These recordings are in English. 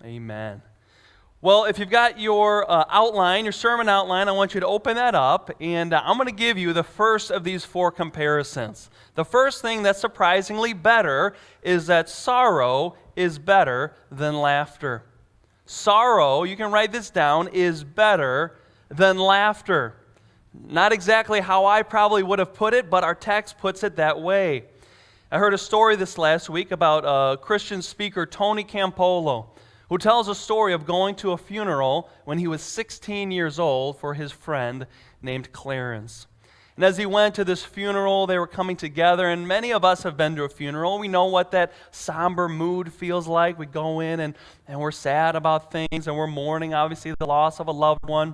Amen. Well, if you've got your outline, your sermon outline, I want you to open that up, and I'm going to give you the first of these four comparisons. The first thing that's surprisingly better is that sorrow is better than laughter. Sorrow, you can write this down, is better than laughter. Not exactly how I probably would have put it, but our text puts it that way. I heard a story this last week about Christian speaker Tony Campolo, who tells a story of going to a funeral when he was 16 years old for his friend named Clarence. And as he went to this funeral, they were coming together, and many of us have been to a funeral. We know what that somber mood feels like. We go in and we're sad about things, and we're mourning, obviously, the loss of a loved one.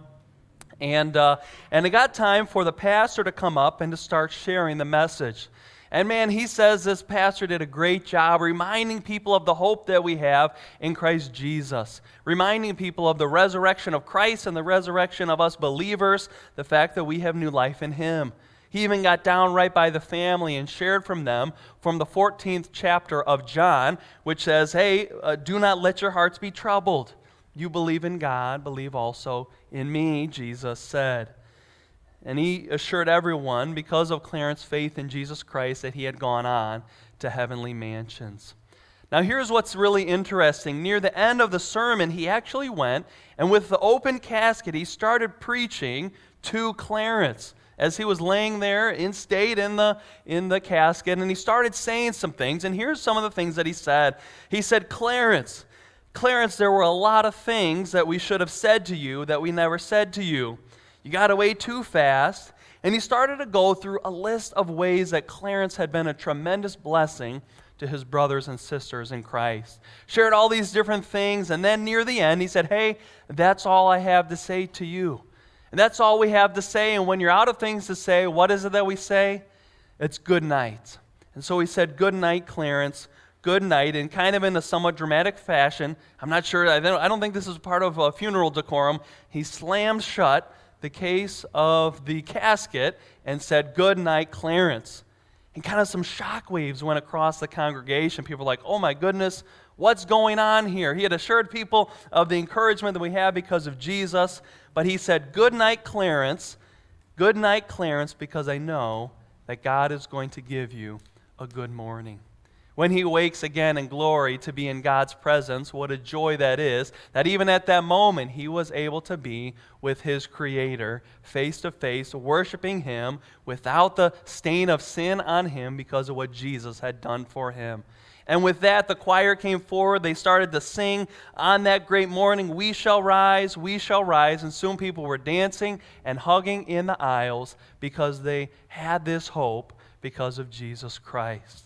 And it got time for the pastor to come up and to start sharing the message. And man, he says this pastor did a great job reminding people of the hope that we have in Christ Jesus, reminding people of the resurrection of Christ and the resurrection of us believers, the fact that we have new life in Him. He even got down right by the family and shared from them from the 14th chapter of John, which says, hey, do not let your hearts be troubled. You believe in God, believe also in me, Jesus said. And he assured everyone, because of Clarence's faith in Jesus Christ, that he had gone on to heavenly mansions. Now here's what's really interesting. Near the end of the sermon, he actually went, and with the open casket, he started preaching to Clarence as he was laying there in state in the casket, and he started saying some things, and here's some of the things that he said. He said, Clarence, there were a lot of things that we should have said to you that we never said to you. You got away too fast. And he started to go through a list of ways that Clarence had been a tremendous blessing to his brothers and sisters in Christ. Shared all these different things, and then near the end he said, hey, that's all I have to say to you. And that's all we have to say, and when you're out of things to say, what is it that we say? It's good night. And so he said, good night, Clarence, good night, and kind of in a somewhat dramatic fashion. I'm not sure, I don't think this is part of a funeral decorum. He slammed shut the case of the casket and said, good night, Clarence. And kind of some shockwaves went across the congregation. People were like, oh my goodness, what's going on here? He had assured people of the encouragement that we have because of Jesus, but he said, good night, Clarence, because I know that God is going to give you a good morning. When he wakes again in glory to be in God's presence, what a joy that is, that even at that moment he was able to be with his Creator, face to face, worshiping Him without the stain of sin on him because of what Jesus had done for him. And with that, the choir came forward. They started to sing on that great morning, we shall rise, and soon people were dancing and hugging in the aisles because they had this hope because of Jesus Christ.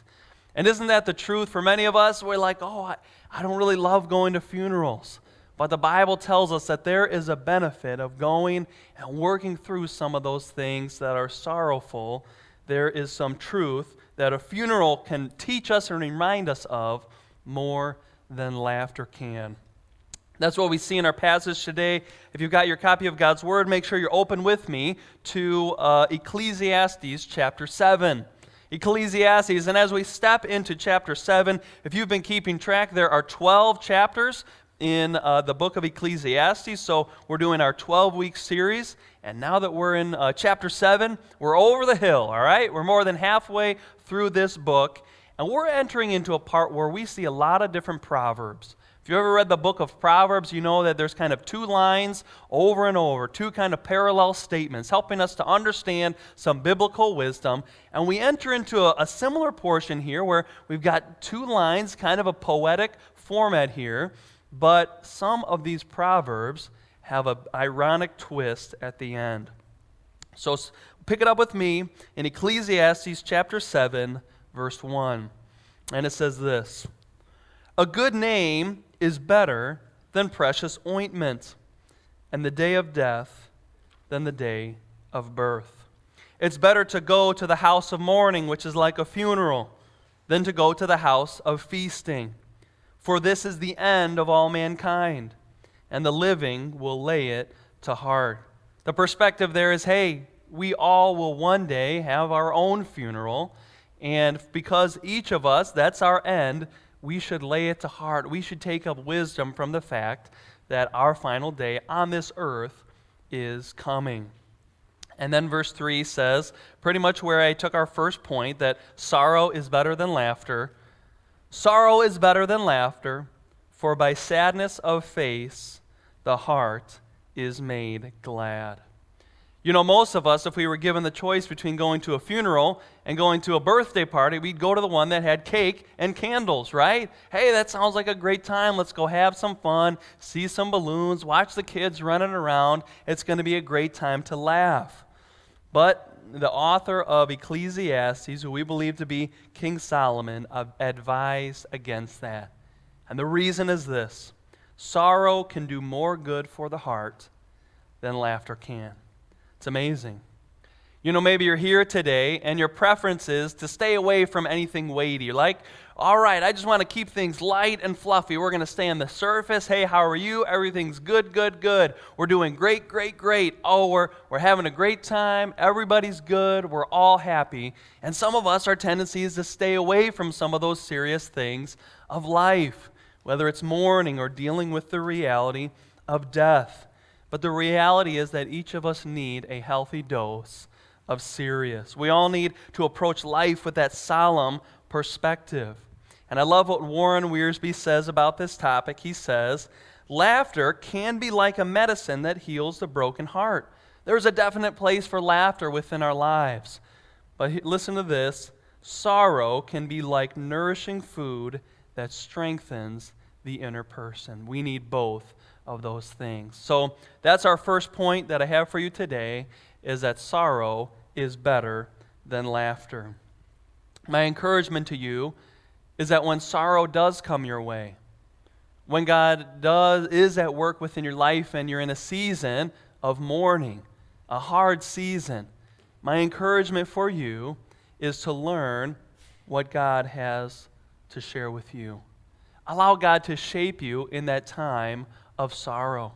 And isn't that the truth for many of us? We're like, oh, I don't really love going to funerals. But the Bible tells us that there is a benefit of going and working through some of those things that are sorrowful. There is some truth that a funeral can teach us and remind us of more than laughter can. That's what we see in our passage today. If you've got your copy of God's Word, make sure you're open with me to Ecclesiastes chapter 7. Ecclesiastes, and as we step into chapter 7, if you've been keeping track, there are 12 chapters in the book of Ecclesiastes, so we're doing our 12-week series, and now that we're in chapter 7, we're over the hill, all right? We're more than halfway through this book, and we're entering into a part where we see a lot of different proverbs. If you ever read the book of Proverbs, you know that there's kind of two lines over and over, two kind of parallel statements, helping us to understand some biblical wisdom. And we enter into a similar portion here where we've got two lines, kind of a poetic format here, but some of these Proverbs have an ironic twist at the end. So pick it up with me in Ecclesiastes chapter 7, verse 1. And it says this, a good name is better than precious ointment, and the day of death than the day of birth. It's better to go to the house of mourning, which is like a funeral, than to go to the house of feasting. For this is the end of all mankind, and the living will lay it to heart. The perspective there is, hey, we all will one day have our own funeral, and because each of us, that's our end, we should lay it to heart. We should take up wisdom from the fact that our final day on this earth is coming. And then verse 3 says, pretty much where I took our first point, that sorrow is better than laughter. Sorrow is better than laughter, for by sadness of face the heart is made glad. You know, most of us, if we were given the choice between going to a funeral and going to a birthday party, we'd go to the one that had cake and candles, right? Hey, that sounds like a great time. Let's go have some fun, see some balloons, watch the kids running around. It's going to be a great time to laugh. But the author of Ecclesiastes, who we believe to be King Solomon, advised against that. And the reason is this: sorrow can do more good for the heart than laughter can. It's amazing. You know, maybe you're here today and your preference is to stay away from anything weighty. You're like, all right, I just want to keep things light and fluffy. We're going to stay on the surface. Hey, how are you? Everything's good, good, good. We're doing great, great, great. Oh, we're having a great time. Everybody's good. We're all happy. And some of us, our tendency is to stay away from some of those serious things of life, whether it's mourning or dealing with the reality of death. But the reality is that each of us need a healthy dose of serious. We all need to approach life with that solemn perspective. And I love what Warren Wiersbe says about this topic. He says, laughter can be like a medicine that heals the broken heart. There's a definite place for laughter within our lives. But listen to this: sorrow can be like nourishing food that strengthens the inner person. We need both of those things. So that's our first point that I have for you today, is that sorrow is better than laughter. My encouragement to you is that when sorrow does come your way, when God is at work within your life and you're in a season of mourning, a hard season, my encouragement for you is to learn what God has to share with you. Allow God to shape you in that time of sorrow.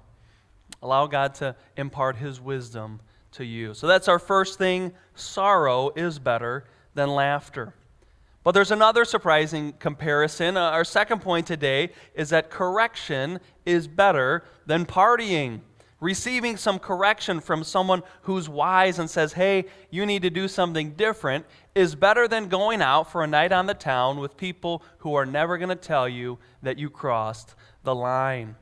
Allow God to impart His wisdom to you. So that's our first thing: sorrow is better than laughter. But there's another surprising comparison. Our second point today is that correction is better than partying. Receiving some correction from someone who's wise and says, hey, you need to do something different, is better than going out for a night on the town with people who are never going to tell you that you crossed the line.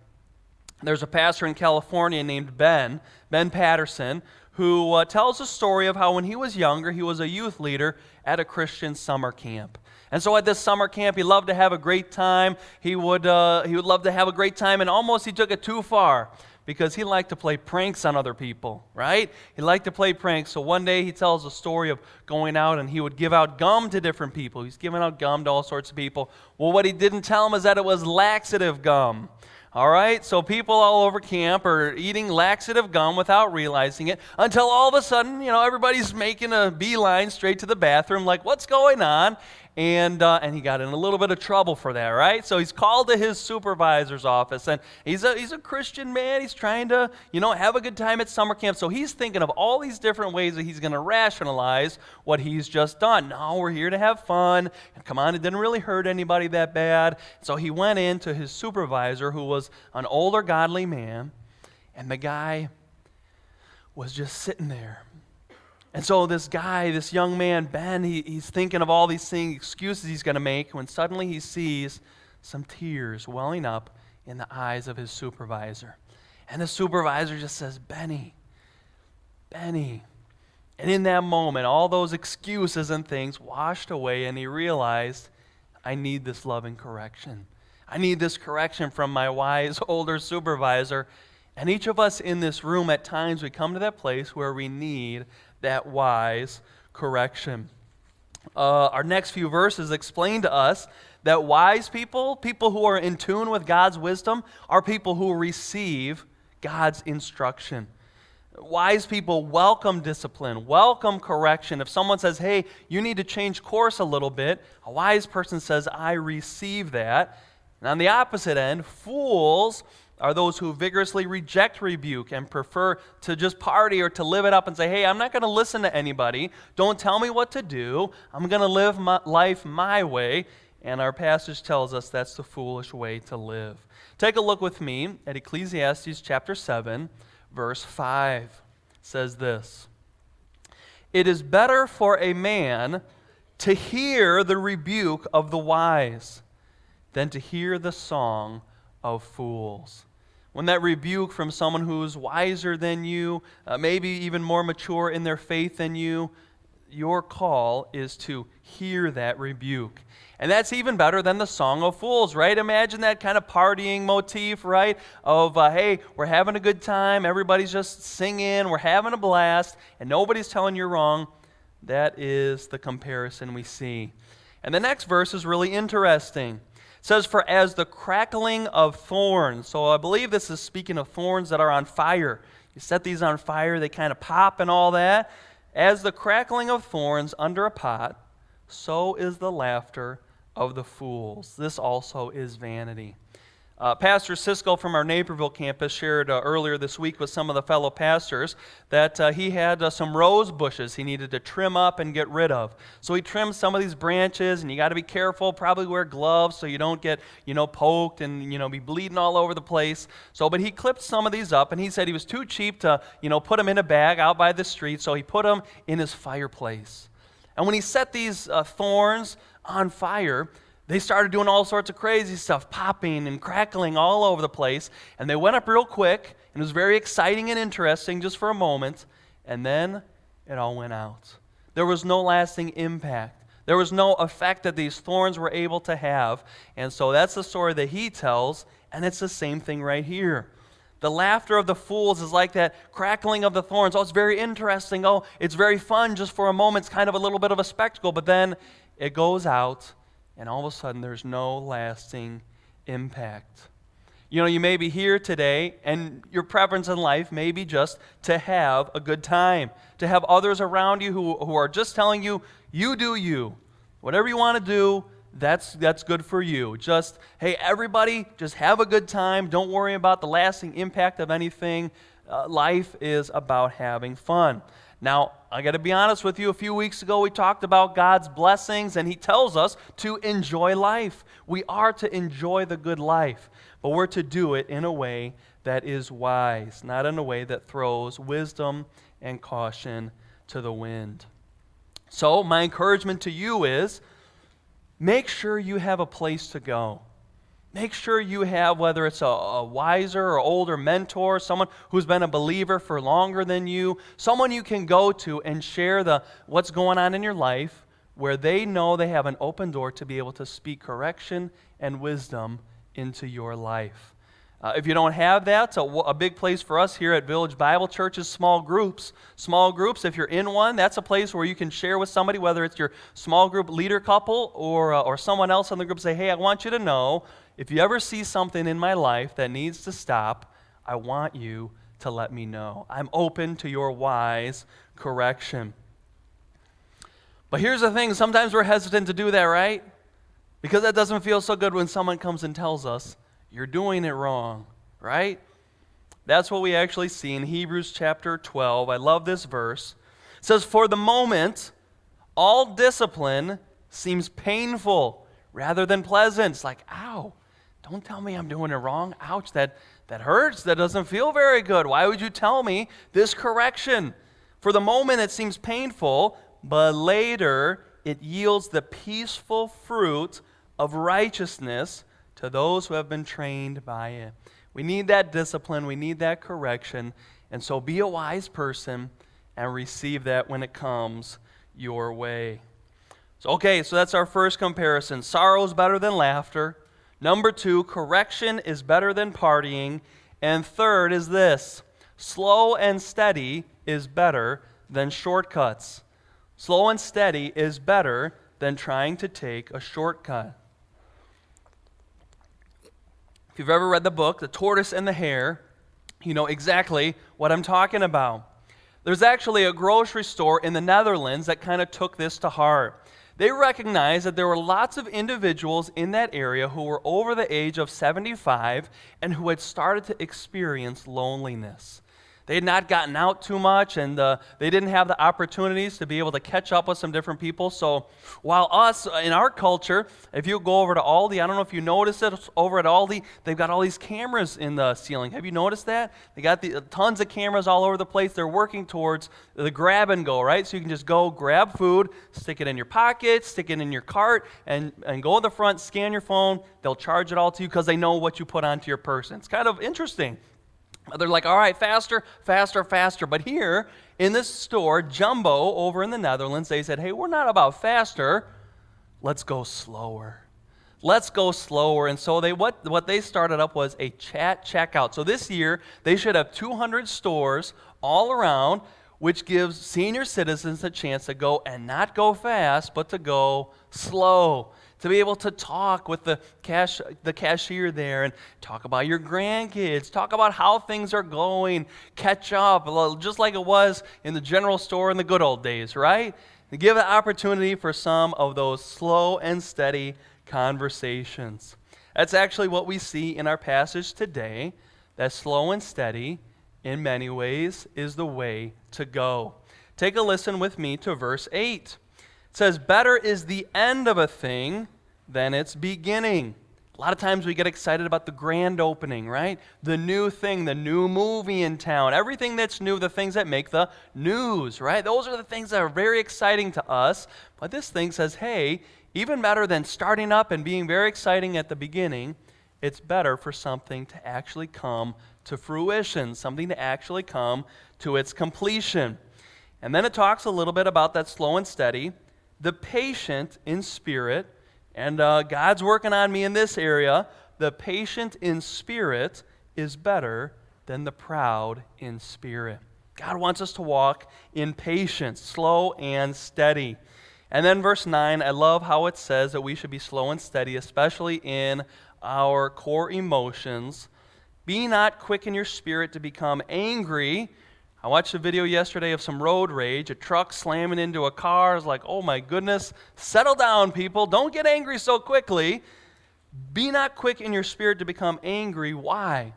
There's a pastor in California named Ben Patterson, who tells a story of how when he was younger, he was a youth leader at a Christian summer camp. And so at this summer camp, he loved to have a great time. He would love to have a great time, and almost he took it too far, because he liked to play pranks on other people, right? He liked to play pranks. So one day he tells a story of going out and he would give out gum to different people. He's giving out gum to all sorts of people. Well, what he didn't tell them is that it was laxative gum. All right, so people all over camp are eating laxative gum without realizing it, until all of a sudden, everybody's making a beeline straight to the bathroom, like, what's going on? And he got in a little bit of trouble for that, right? So he's called to his supervisor's office, and he's a Christian man. He's trying to, have a good time at summer camp. So he's thinking of all these different ways that he's going to rationalize what he's just done. No, we're here to have fun. And come on, it didn't really hurt anybody that bad. So he went in to his supervisor, who was an older, godly man, and the guy was just sitting there. And so this guy, this young man, Ben, he's thinking of all these things, excuses he's going to make, when suddenly he sees some tears welling up in the eyes of his supervisor. And the supervisor just says, Benny. And in that moment, all those excuses and things washed away, and he realized, I need this loving correction. I need this correction from my wise older supervisor. And each of us in this room, at times, we come to that place where we need that wise correction. Our next few verses explain to us that wise people who are in tune with God's wisdom, are people who receive God's instruction. Wise people welcome discipline, welcome correction. If someone says, hey, you need to change course a little bit, a wise person says, I receive that. And on the opposite end, fools are those who vigorously reject rebuke and prefer to just party or to live it up and say, hey, I'm not going to listen to anybody. Don't tell me what to do. I'm going to live my life my way. And our passage tells us that's the foolish way to live. Take a look with me at Ecclesiastes chapter 7, verse 5. It says this: "It is better for a man to hear the rebuke of the wise than to hear the song of fools." When that rebuke from someone who's wiser than you, maybe even more mature in their faith than you, your call is to hear that rebuke. And that's even better than the song of fools, right? Imagine that kind of partying motif, right? Of, hey, we're having a good time, everybody's just singing, we're having a blast, and nobody's telling you wrong. That is the comparison we see. And the next verse is really interesting. It says, "For as the crackling of thorns," so I believe this is speaking of thorns that are on fire. You set these on fire, they kind of pop and all that. "As the crackling of thorns under a pot, so is the laughter of the fools. This also is vanity." Pastor Siskel from our Naperville campus shared earlier this week with some of the fellow pastors that he had some rose bushes he needed to trim up and get rid of. So he trimmed some of these branches, and you got to be careful, probably wear gloves so you don't get, poked and, be bleeding all over the place. But he clipped some of these up, and he said he was too cheap to, put them in a bag out by the street, so he put them in his fireplace. And when he set these thorns on fire, they started doing all sorts of crazy stuff, popping and crackling all over the place. And they went up real quick, and it was very exciting and interesting just for a moment. And then it all went out. There was no lasting impact. There was no effect that these thorns were able to have. And so that's the story that he tells, and it's the same thing right here. The laughter of the fools is like that crackling of the thorns. Oh, it's very interesting. Oh, it's very fun just for a moment. It's kind of a little bit of a spectacle. But then it goes out, and all of a sudden, there's no lasting impact. You may be here today, and your preference in life may be just to have a good time, to have others around you who are just telling you, you do you. Whatever you want to do, that's good for you. Just, hey, everybody, just have a good time. Don't worry about the lasting impact of anything. Life is about having fun. Now, I got to be honest with you, a few weeks ago we talked about God's blessings, and He tells us to enjoy life. We are to enjoy the good life, but we're to do it in a way that is wise, not in a way that throws wisdom and caution to the wind. So, my encouragement to you is, make sure you have a place to go. Make sure you have, whether it's a wiser or older mentor, someone who's been a believer for longer than you, someone you can go to and share what's going on in your life, where they know they have an open door to be able to speak correction and wisdom into your life. If you don't have that, a big place for us here at Village Bible Church is small groups. Small groups, if you're in one, that's a place where you can share with somebody, whether it's your small group leader couple or someone else in the group, say, hey, I want you to know, if you ever see something in my life that needs to stop, I want you to let me know. I'm open to your wise correction. But here's the thing, sometimes we're hesitant to do that, right? Because that doesn't feel so good when someone comes and tells us, you're doing it wrong, right? That's what we actually see in Hebrews chapter 12. I love this verse. It says, for the moment, all discipline seems painful rather than pleasant. It's like, ow, don't tell me I'm doing it wrong. Ouch, that hurts. That doesn't feel very good. Why would you tell me this correction? For the moment, it seems painful, but later it yields the peaceful fruit of righteousness to those who have been trained by it. We need that discipline. We need that correction. And so be a wise person and receive that when it comes your way. So that's our first comparison. Sorrow is better than laughter. Number 2, correction is better than partying. And third is this: slow and steady is better than shortcuts. Slow and steady is better than trying to take a shortcut. If you've ever read the book, The Tortoise and the Hare, you know exactly what I'm talking about. There's actually a grocery store in the Netherlands that kind of took this to heart. They recognized that there were lots of individuals in that area who were over the age of 75 and who had started to experience loneliness. They had not gotten out too much, and they didn't have the opportunities to be able to catch up with some different people. So while us, in our culture, if you go over to Aldi, I don't know if you noticed it, over at Aldi, they've got all these cameras in the ceiling. Have you noticed that? They got tons of cameras all over the place. They're working towards the grab and go, right? So you can just go grab food, stick it in your pocket, stick it in your cart, and go in the front, scan your phone. They'll charge it all to you because they know what you put onto your person. It's kind of interesting. They're like, all right, faster, faster, faster. But here in this store, Jumbo over in the Netherlands, they said, hey, we're not about faster. Let's go slower. Let's go slower. And so what they started up was a chat checkout. So this year, they should have 200 stores all around, which gives senior citizens a chance to go and not go fast, but to go slow. To be able to talk with the cashier there and talk about your grandkids, talk about how things are going, catch up, just like it was in the general store in the good old days, right? To give an opportunity for some of those slow and steady conversations. That's actually what we see in our passage today, that slow and steady, in many ways, is the way to go. Take a listen with me to verse 8. It says, better is the end of a thing than its beginning. A lot of times we get excited about the grand opening, right? The new thing, the new movie in town, everything that's new, the things that make the news, right? Those are the things that are very exciting to us. But this thing says, hey, even better than starting up and being very exciting at the beginning, it's better for something to actually come to fruition, something to actually come to its completion. And then it talks a little bit about that slow and steady, the patient in spirit, and God's working on me in this area. The patient in spirit is better than the proud in spirit. God wants us to walk in patience, slow and steady. And then verse 9, I love how it says that we should be slow and steady, especially in our core emotions. Be not quick in your spirit to become angry. I watched a video yesterday of some road rage, a truck slamming into a car. It's like, oh my goodness, settle down, people. Don't get angry so quickly. Be not quick in your spirit to become angry. Why?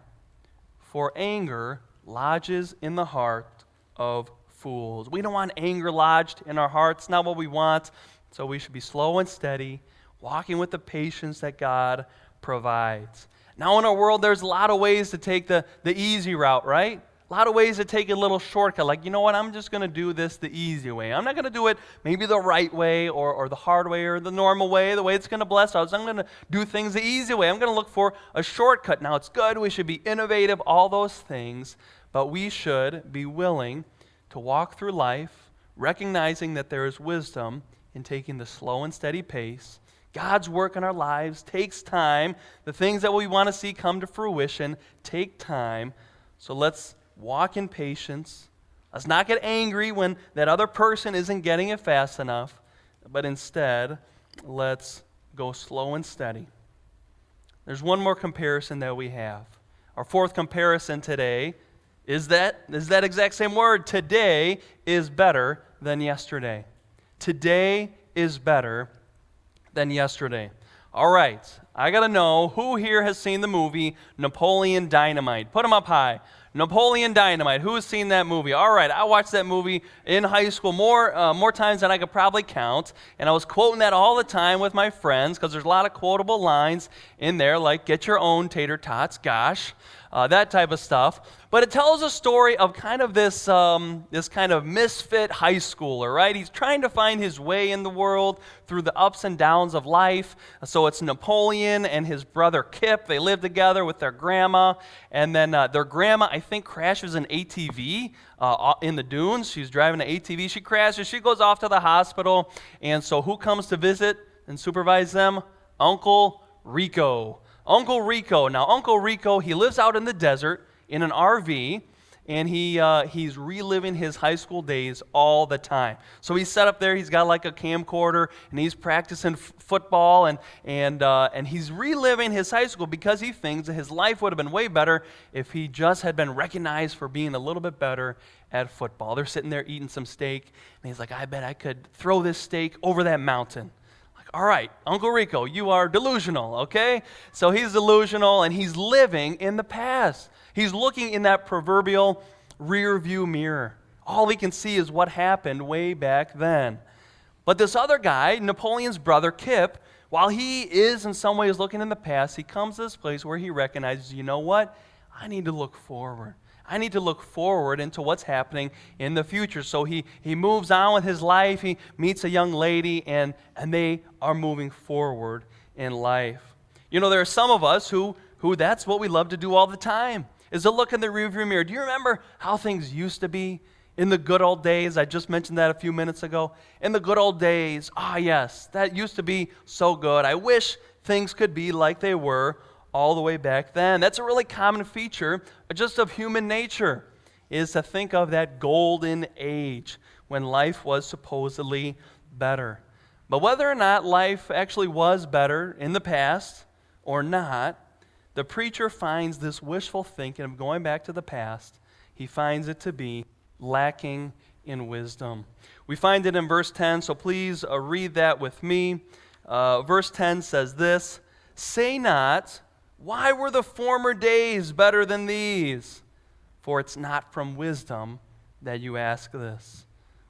For anger lodges in the heart of fools. We don't want anger lodged in our hearts, not what we want. So we should be slow and steady, walking with the patience that God provides. Now in our world, there's a lot of ways to take the easy route, right? A lot of ways to take a little shortcut, like, you know what, I'm just going to do this the easy way. I'm not going to do it maybe the right way or the hard way or the normal way, the way it's going to bless us. I'm going to do things the easy way. I'm going to look for a shortcut. Now, it's good. We should be innovative, all those things, but we should be willing to walk through life recognizing that there is wisdom in taking the slow and steady pace. God's work in our lives takes time. The things that we want to see come to fruition take time. So let's walk in patience. Let's not get angry when that other person isn't getting it fast enough, but instead, let's go slow and steady. There's one more comparison that we have. Our fourth comparison today is that exact same word. Today is better than yesterday. Today is better than yesterday. All right, I got to know who here has seen the movie Napoleon Dynamite. Put them up high. Napoleon Dynamite. Who has seen that movie? All right, I watched that movie in high school more times than I could probably count, and I was quoting that all the time with my friends because there's a lot of quotable lines in there, like "Get your own tater tots," gosh, that type of stuff. But it tells a story of kind of this kind of misfit high schooler, right? He's trying to find his way in the world through the ups and downs of life. So it's Napoleon and his brother Kip. They live together with their grandma, and then their grandma, I think, crashes an ATV in the dunes. She's driving an ATV. She crashes. She goes off to the hospital, and so who comes to visit and supervise them? Uncle Rico. Uncle Rico. Now, Uncle Rico, he lives out in the desert in an RV, and he's reliving his high school days all the time. So he's set up there, he's got like a camcorder, and he's practicing football, and he's reliving his high school because he thinks that his life would have been way better if he just had been recognized for being a little bit better at football. They're sitting there eating some steak, and he's like, I bet I could throw this steak over that mountain. All right, Uncle Rico, you are delusional, okay? So he's delusional, and he's living in the past. He's looking in that proverbial rear view mirror. All he can see is what happened way back then. But this other guy, Napoleon's brother, Kip, while he is in some ways looking in the past, he comes to this place where he recognizes, you know what? I need to look forward. I need to look forward into what's happening in the future. So he moves on with his life. He meets a young lady, and they are moving forward in life. You know, there are some of us who that's what we love to do all the time, is to look in the rearview mirror. Do you remember how things used to be in the good old days? I just mentioned that a few minutes ago. In the good old days, yes, that used to be so good. I wish things could be like they were all the way back then. That's a really common feature just of human nature, is to think of that golden age when life was supposedly better. But whether or not life actually was better in the past or not, the preacher finds this wishful thinking of going back to the past, he finds it to be lacking in wisdom. We find it in verse 10, so please read that with me. Verse 10 says this, "Say not, why were the former days better than these? For it's not from wisdom that you ask this."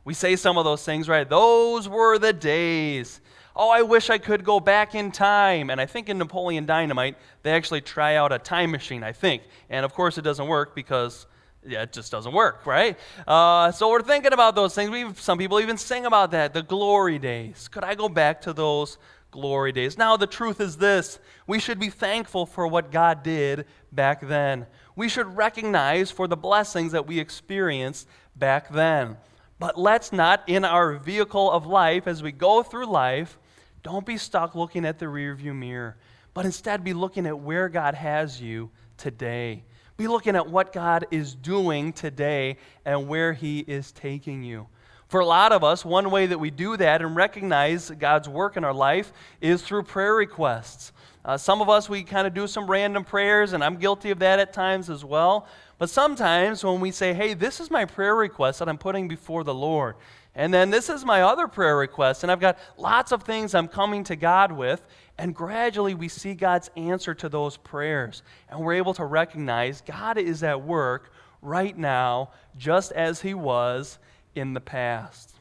We say some of those things, right? Those were the days. Oh, I wish I could go back in time. And I think in Napoleon Dynamite, they actually try out a time machine, I think. And of course it doesn't work because it just doesn't work, right? So we're thinking about those things. Some people even sing about that, the glory days. Could I go back to those glory days? Now, the truth is this. We should be thankful for what God did back then. We should recognize for the blessings that we experienced back then. But let's not, in our vehicle of life, as we go through life, don't be stuck looking at the rearview mirror, but instead be looking at where God has you today. Be looking at what God is doing today and where He is taking you. For a lot of us, one way that we do that and recognize God's work in our life is through prayer requests. Some of us, we kind of do some random prayers, and I'm guilty of that at times as well. But sometimes when we say, hey, this is my prayer request that I'm putting before the Lord, and then this is my other prayer request, and I've got lots of things I'm coming to God with, and gradually we see God's answer to those prayers, and we're able to recognize God is at work right now, just as He was in the past.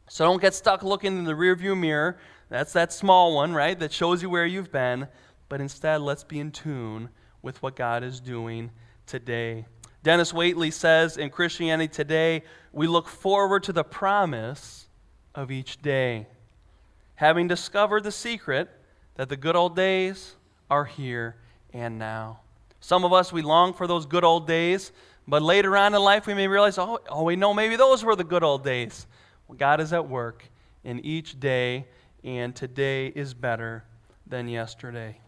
So don't get stuck looking in the rearview mirror. That's that small one, right, that shows you where you've been. But instead, let's be in tune with what God is doing today. Dennis Waitley says in Christianity Today, we look forward to the promise of each day, having discovered the secret that the good old days are here and now. Some of us, we long for those good old days, but later on in life, we may realize, wait, no, maybe those were the good old days. Well, God is at work in each day, and today is better than yesterday.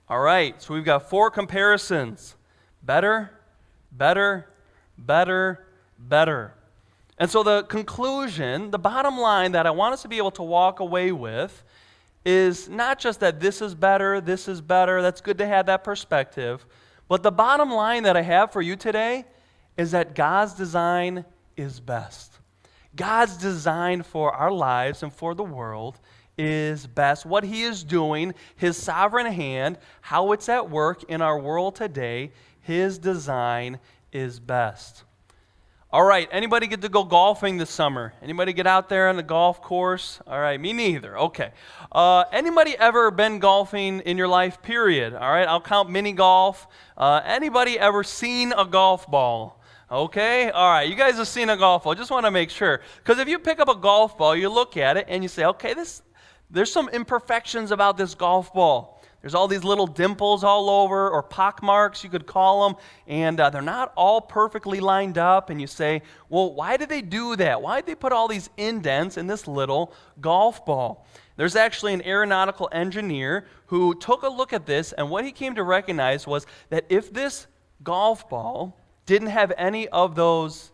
All right, so we've got 4 comparisons. Better, better, better, better. And so the conclusion, the bottom line that I want us to be able to walk away with is not just that this is better, that's good to have that perspective, but the bottom line that I have for you today is that God's design is best. God's design for our lives and for the world is best. What He is doing, His sovereign hand, how it's at work in our world today, His design is best. All right, anybody get to go golfing this summer? Anybody get out there on the golf course? All right, me neither. Okay. Anybody ever been golfing in your life, period? All right, I'll count mini golf. Anybody ever seen a golf ball? Okay, all right, you guys have seen a golf ball. Just want to make sure. Because if you pick up a golf ball, you look at it and you say, okay, there's some imperfections about this golf ball. There's all these little dimples all over, or pock marks, you could call them, and they're not all perfectly lined up, and you say, well, why did they do that? Why did they put all these indents in this little golf ball? There's actually an aeronautical engineer who took a look at this, and what he came to recognize was that if this golf ball didn't have any of those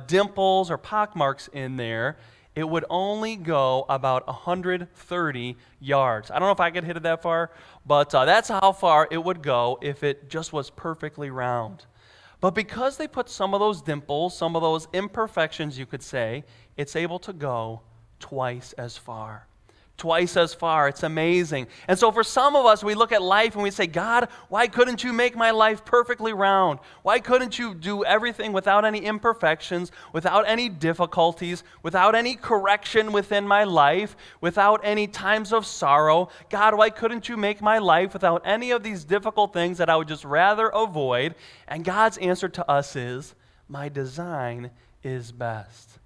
dimples or pock marks in there, it would only go about 130 yards. I don't know if I could hit it that far, but that's how far it would go if it just was perfectly round. But because they put some of those dimples, some of those imperfections, you could say, it's able to go twice as far. twice as far. It's amazing. And so for some of us, we look at life and we say, God, why couldn't you make my life perfectly round? Why couldn't you do everything without any imperfections, without any difficulties, without any correction within my life, without any times of sorrow? God, why couldn't you make my life without any of these difficult things that I would just rather avoid? And God's answer to us is, my design is best.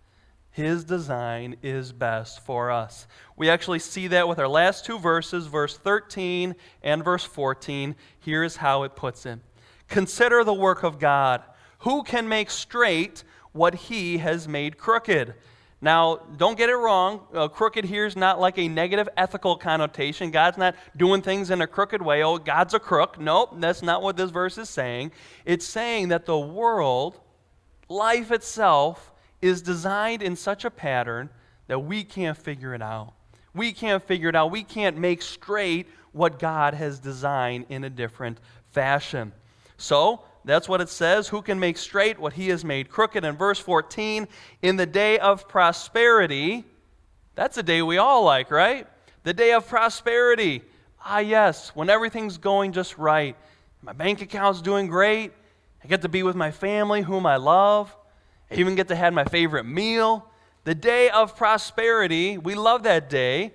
His design is best for us. We actually see that with our last two verses, verse 13 and verse 14. Here's how it puts it. Consider the work of God. Who can make straight what he has made crooked? Now, don't get it wrong. Crooked here is not like a negative ethical connotation. God's not doing things in a crooked way. Oh, God's a crook. Nope, that's not what this verse is saying. It's saying that the world, life itself, is designed in such a pattern that we can't figure it out. We can't figure it out. We can't make straight what God has designed in a different fashion. So, that's what it says. Who can make straight what he has made crooked? In verse 14, in the day of prosperity, that's a day we all like, right? The day of prosperity. Ah, yes, when everything's going just right. My bank account's doing great. I get to be with my family, whom I love. I even get to have my favorite meal. The day of prosperity, we love that day.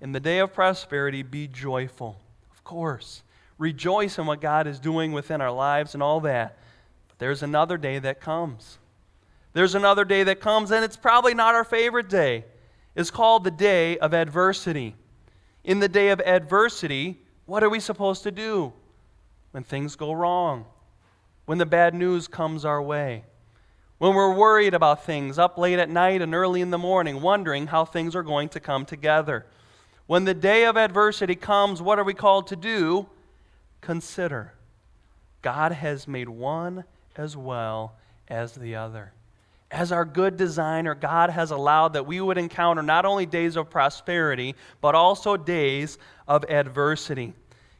In the day of prosperity, be joyful. Of course. Rejoice in what God is doing within our lives and all that. But there's another day that comes. There's another day that comes, and it's probably not our favorite day. It's called the day of adversity. In the day of adversity, what are we supposed to do? When things go wrong. When the bad news comes our way. When we're worried about things up late at night and early in the morning, wondering how things are going to come together. When the day of adversity comes, what are we called to do? Consider. God has made one as well as the other. As our good designer, God has allowed that we would encounter not only days of prosperity, but also days of adversity.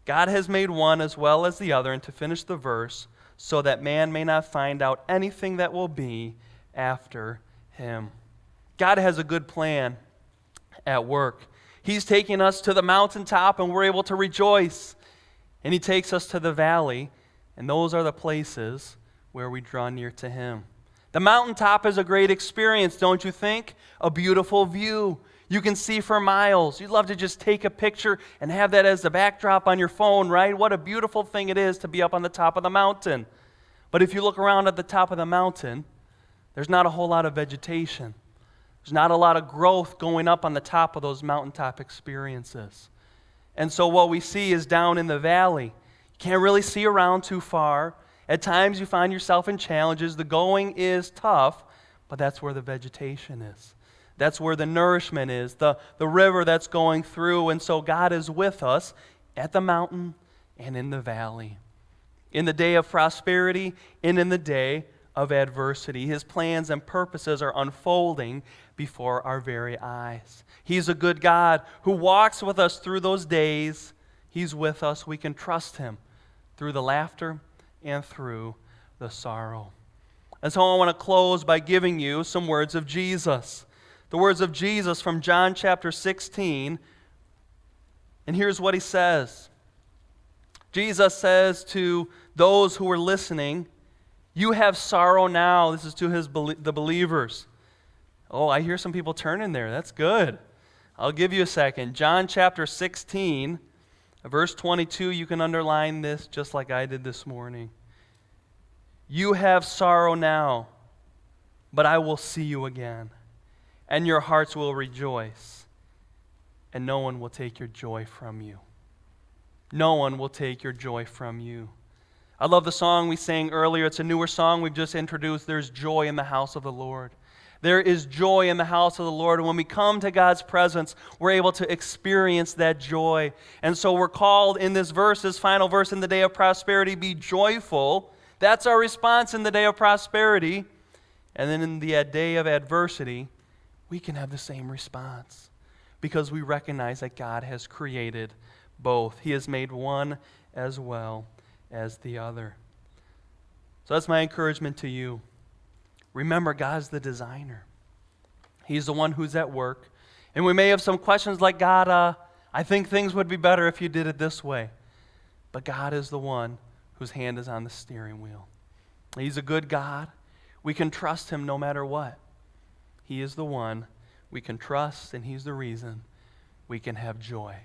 God has made one as well as the other, and to finish the verse, so that man may not find out anything that will be after him. God has a good plan at work. He's taking us to the mountaintop and we're able to rejoice. And he takes us to the valley, and those are the places where we draw near to him. The mountaintop is a great experience, don't you think? A beautiful view. You can see for miles. You'd love to just take a picture and have that as the backdrop on your phone, right? What a beautiful thing it is to be up on the top of the mountain. But if you look around at the top of the mountain, there's not a whole lot of vegetation. There's not a lot of growth going up on the top of those mountaintop experiences. And so what we see is down in the valley. You can't really see around too far. At times you find yourself in challenges. The going is tough, but that's where the vegetation is. That's where the nourishment is, the river that's going through. And so God is with us at the mountain and in the valley. In the day of prosperity and in the day of adversity. His plans and purposes are unfolding before our very eyes. He's a good God who walks with us through those days. He's with us. We can trust him through the laughter and through the sorrow. And so I want to close by giving you some words of Jesus. The words of Jesus from John chapter 16. And here's what he says. Jesus says to those who are listening, you have sorrow now. This is to the believers. Oh, I hear some people turning there. That's good. I'll give you a second. John chapter 16, verse 22. You can underline this just like I did this morning. You have sorrow now, but I will see you again. And your hearts will rejoice, and no one will take your joy from you. No one will take your joy from you. I love the song we sang earlier. It's a newer song we've just introduced. There's joy in the house of the Lord. There is joy in the house of the Lord. And when we come to God's presence, we're able to experience that joy. And so we're called in this verse, this final verse, in the day of prosperity, be joyful. That's our response in the day of prosperity. And then in the day of adversity, we can have the same response because we recognize that God has created both. He has made one as well as the other. So that's my encouragement to you. Remember, God's the designer. He's the one who's at work, And we may have some questions like, God, I think things would be better if you did it this way. But God is the one whose hand is on the steering wheel. He's a good God. We can trust him no matter what. He is the one we can trust, and he's the reason we can have joy.